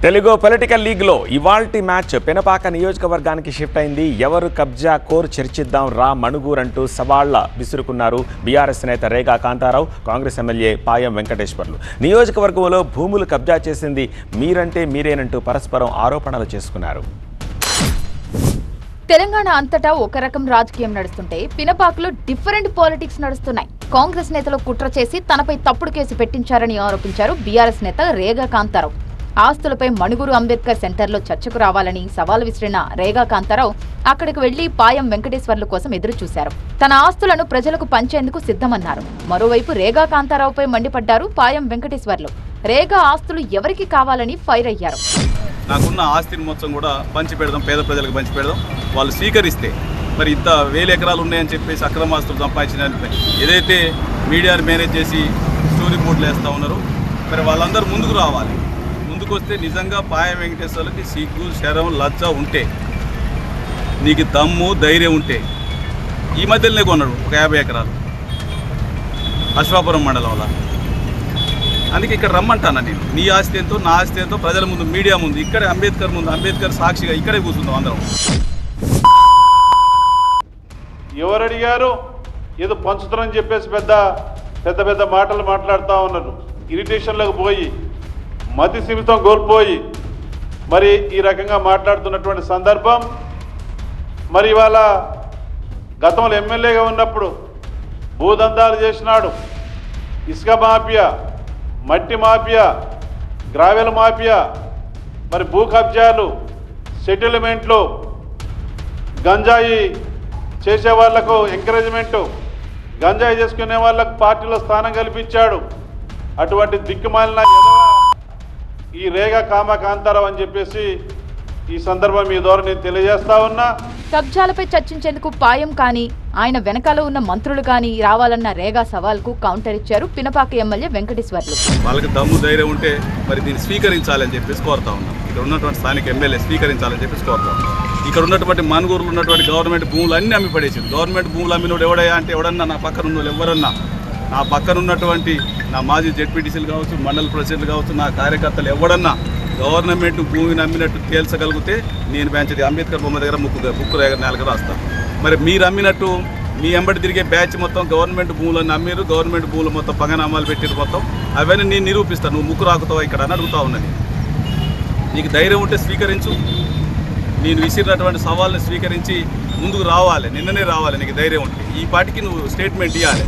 Telugu political లీగ్లో ఇవాల్టి match Penapaka నియోజకవర్గానికి షిఫ్ట్ అయింది. ఎవరు కబ్జా కోర్ చర్చిద్దాం రా మణుగూరంటూ సవాళ్ల విసురుకున్నారు బీఆర్ఎస్ నేత రేగా కాంతారావు, కాంగ్రెస్ ఎమ్మెల్యే పాయం వెంకటేశ్వర్లు. నియోజకవర్గంలో భూములు కబ్జా చేసింది మీరంటే మీరేనంటూ పరస్పరం ఆరోపణలు చేసుకున్నారు. తెలంగాణ అంతటా ఒక రకం రాజకీయం నడుస్తుంటే పినపాకలో డిఫరెంట్ పాలిటిక్స్ నడుస్తున్నాయి. కాంగ్రెస్ నేతలు కుట్ర చేసి తనపై తప్పుడు కేసు పెట్టించారని ఆరోపించారు బీఆర్ఎస్ నేత రేగా కాంతారావు. ఆస్తులపై మణుగూరు అంబేద్కర్ సెంటర్లో చర్చకు రావాలని సవాల్ విసిరిన రేగా కాంతారావు అక్కడికి వెళ్లి పాయం వెంకటేశ్వర్లు కోసం ఎదురు చూశారు. తన ఆస్తులను ప్రజలకు పంచేందుకు సిద్ధమన్నారు. మరోవైపు రేగా కాంతారావుపై మండిపడ్డారు పాయం వెంకటేశ్వర్లు. రేగా ఆస్తులు ఎవరికి కావాలని ఫైర్ అయ్యారు. నాకున్న ఆస్తిని మొత్తం కూడా పంచి పెడదాం, పేద ప్రజలకు పంచి పెడదాం, వాళ్ళు స్వీకరిస్తే మరి ఇంత 1000 ఎకరాలు ఉన్నాయని చెప్పేసి అక్రమాస్తులు సంపాదించిన ఏదైతే మీడియాని మేనేజ్ చేసి స్టోరీ బోర్డులు వేస్తూ ఉన్నారో మరి వాళ్ళందరూ ముందుకు రావాలి. ముందుకు వస్తే నిజంగా పాయం వెంకటేశ్వర్లకి సిగ్గు, శరం, లజ్జ ఉంటే, నీకు దమ్ము, ధైర్యం ఉంటే ఈ మధ్యలోనే కొన్నాడు ఒక 50 ఎకరాలు అశ్వాపురం మండలంలో. అందుకే ఇక్కడ రమ్మంటాను నేను. నీ ఆస్తి ఎంతో, నా ఆస్తి ఎంతో ప్రజల ముందు, మీడియా ముందు, ఇక్కడే అంబేద్కర్ ముందు, అంబేద్కర్ సాక్షిగా ఇక్కడే కూర్చుందాం అందరం. ఎవరు అడిగారు? ఏదో పంచుతారని చెప్పేసి పెద్ద పెద్ద మాటలు మాట్లాడుతూ ఉన్నారు. ఇరిటేషన్లకు పోయి మతి సీమితం కోల్పోయి మరి ఈ రకంగా మాట్లాడుతున్నటువంటి సందర్భం. మరి ఇవాళ గతంలో ఎమ్మెల్యేగా ఉన్నప్పుడు భూదందాలు చేసినాడు, ఇసుక మాఫియా, మట్టి మాఫియా, గ్రావెల్ మాఫియా, మరి భూ కబ్జాలు, సెటిల్మెంట్లు, గంజాయి చేసే వాళ్లకు ఎంకరేజ్మెంటు, గంజాయి చేసుకునే వాళ్ళకు పార్టీలో స్థానం కల్పించాడు. అటువంటి దిక్కుమాలిన ఈ రేగా కాంతారావు అని చెప్పేసి ఈ సందర్భం మీ ద్వారా నేను తెలియజేస్తా ఉన్నా. కబ్జాలపై చర్చించేందుకు పాయం కానీ ఆయన వెనకాల ఉన్న మంత్రులు కానీ రావాలన్న రేగా సవాల్కు కౌంటర్ ఇచ్చారు పినపాక ఎమ్మెల్యే వెంకటేశ్వర్లు. వాళ్ళకి దమ్ము, ధైర్యం ఉంటే మరి దీన్ని స్వీకరించాలని చెప్పేసి కోరుతా ఉన్నాం. ఇక్కడ ఉన్నటువంటి స్థానిక ఎమ్మెల్యే స్వీకరించాలని చెప్పేసి కోరుతా ఉన్నాం. ఇక్కడ ఉన్నటువంటి మణుగూరులో ఉన్నటువంటి గవర్నమెంట్ భూములు అన్నీ అమ్మి పడేసింది. గవర్నమెంట్ భూములు అమ్మినోడు ఎవడయ్యా అంటే ఎవడన్నా నా పక్కన ఉన్న ఎవరన్నా, నా పక్కన ఉన్నటువంటి నా మాజీ జెడ్పీటీసీలు కావచ్చు, మండల ప్రెసిడెంట్లు కావచ్చు, నా కార్యకర్తలు ఎవడన్నా గవర్నమెంట్ భూమిని అమ్మినట్టు తేల్చగలిగితే నేను పెంచేది అంబేద్కర్ బొమ్మ దగ్గర బుక్కు నేలకు రాస్తాను. మరి మీరు అమ్మినట్టు మీ ఎంబడి తిరిగే బ్యాచ్ మొత్తం గవర్నమెంట్ భూములను అమ్మిరు, గవర్నమెంట్ భూములు మొత్తం పంగనామాలు పెట్టిరు మొత్తం. అవన్నీ నేను నిరూపిస్తాను. నువ్వు ముక్కు రాకుతావా ఇక్కడ అని అడుగుతా ఉన్నది. నీకు ధైర్యం ఉంటే స్వీకరించు. నేను విసిరినటువంటి సవాళ్ళని స్వీకరించి ముందుకు రావాలి. నిన్ననే రావాలి నీకు ధైర్యం ఉంటే. ఈ పాటికి నువ్వు స్టేట్మెంట్ ఇవ్వాలి.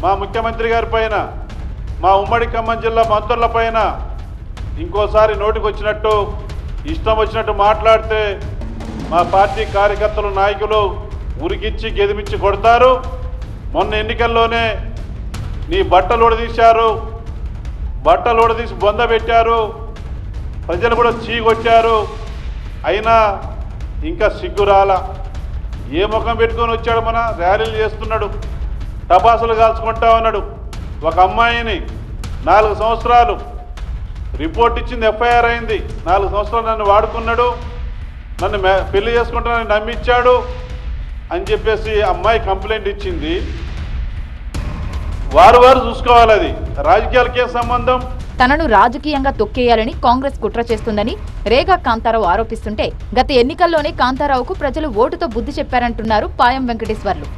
మా ముఖ్యమంత్రి గారి పైన, మా ఉమ్మడి ఖమ్మం జిల్లా మంత్రుల పైన ఇంకోసారి నోటికి వచ్చినట్టు, ఇష్టం వచ్చినట్టు మాట్లాడితే మా పార్టీ కార్యకర్తలు, నాయకులు ఉరికిచ్చి గెదిమిచ్చి కొడతారు. మొన్న ఎన్నికల్లోనే నీ బట్టలు ఊడదీశారు, బట్టలు ఊడదీసి బొంద పెట్టారు, ప్రజలు కూడా చీకొచ్చారు. అయినా ఇంకా సిగ్గురాల. ఏ ముఖం పెట్టుకొని వచ్చాడు? మన ర్యాలీలు చేస్తున్నాడు, టపాసులు కాల్చుకుంటా ఉన్నాడు. ఒక అమ్మాయిని 4 సంవత్సరాలు రిపోర్ట్ ఇచ్చింది, ఎఫ్ఐఆర్ అయింది. 4 సంవత్సరాలు నన్ను వాడుకున్నాడు, నన్ను పెళ్లి చేసుకుంటానని నమ్మిచ్చాడు అని చెప్పేసి అమ్మాయి కంప్లైంట్ ఇచ్చింది. వారు చూసుకోవాలి. అది రాజకీయాలకే సంబంధం. తనను రాజకీయంగా తొక్కేయాలని కాంగ్రెస్ కుట్ర చేస్తుందని రేగా కాంతారావు ఆరోపిస్తుంటే గత ఎన్నికల్లోనే కాంతారావుకు ప్రజలు ఓటుతో బుద్ధి చెప్పారంటున్నారు పాయం వెంకటేశ్వర్లు.